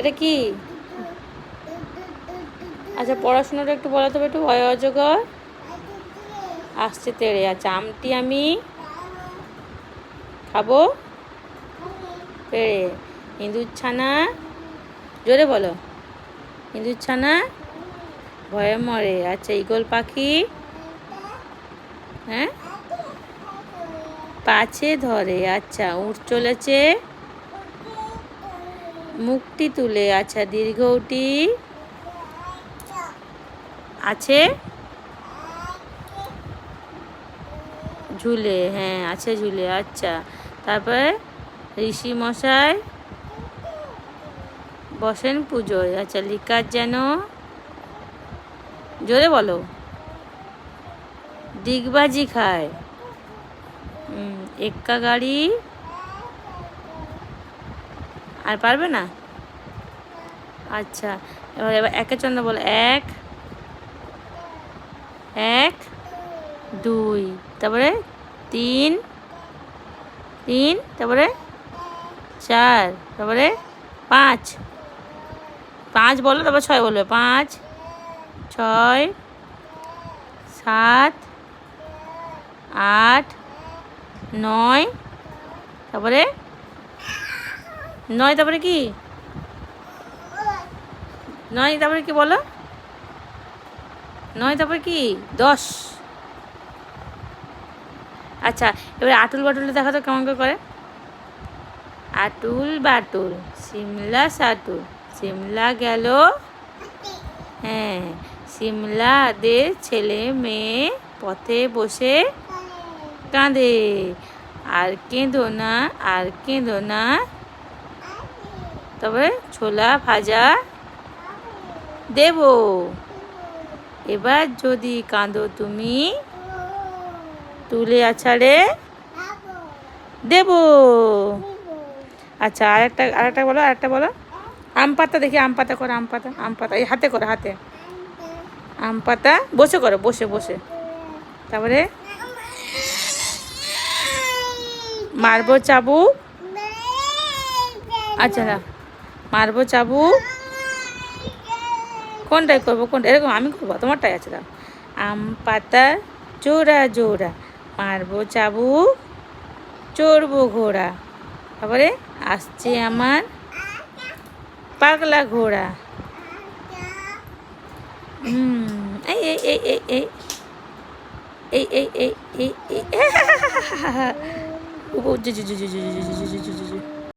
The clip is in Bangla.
এটা কি? আচ্ছা, পড়াশোনাটা একটু বলো তবে, একটু অয় অজগর আসছে তেড়ে। আচ্ছা, আমটি আমি খাবো পেড়ে। ইঁদুর ছানা, জোরে বলো। ইঁদুর ছানা ভয়ে মরে। আচ্ছা, ঈগল পাখি, হ্যাঁ, পাছে ধরে। আচ্ছা, উঠ চলেছে মুখটি তুলে। আচ্ছা, দীর্ঘটি আছে ঝুলে। হ্যাঁ, আছে ঝুলে। আচ্ছা, তারপরে ঋষি মশাই বসেন পুজোয়। আচ্ছা, লিকার যেন, জোরে বলো, ডিগবাজি খায়। এক্কা গাড়ি, আর পারবে না? আচ্ছা, এবার এবার একের চন্দ্র বলো। এক, এক, দুই, তারপরে তিন, তিন, তারপরে চার, তারপরে পাঁচ, পাঁচ বলো, তারপর ছয় বলবে। পাঁচ, ছয়, সাত, আট, নয়, তারপরে নয়, তারপরে কি? নয়, তারপরে কি বলো? নয়, তারপরে কি? 10। আচ্ছা, এবারে আটুল বাটুলে দেখা তো কেমন করে। আটুল বাটুল সিমলা সাটুল, সিমলা গেল, হ্যাঁ, সিমলাদের ছেলে মেয়ে পথে বসে কাঁদে। আর কেঁদো না, আর কেঁদো না, তবে ছোলা ভাজা দেব। এবার যদি কাঁদো তুমি, তুলে আছাড়ে দেব। আচ্ছা, আরেকটা বলো, আরেকটা বলো। আম পাতা, দেখি আম পাতা করো। আম পাতা, আম পাতা, এই হাতে করো, হাতে। আম পাতা বসে করো, বসে বসে। তারপরে মারবো চাবুক। আচ্ছা না, মারবো চাবুক। কোনটাই করবো, কোনটা? এরকম আমি করবো, তোমারটাই আছে। দাও। আম পাতা জোড়া জোড়া, মারবো চাবুক, চড়বো ঘোড়া। তারপরে আসছে আমার পাগলা ঘোড়া। এই এই এই এই এই এই এই এই এই এই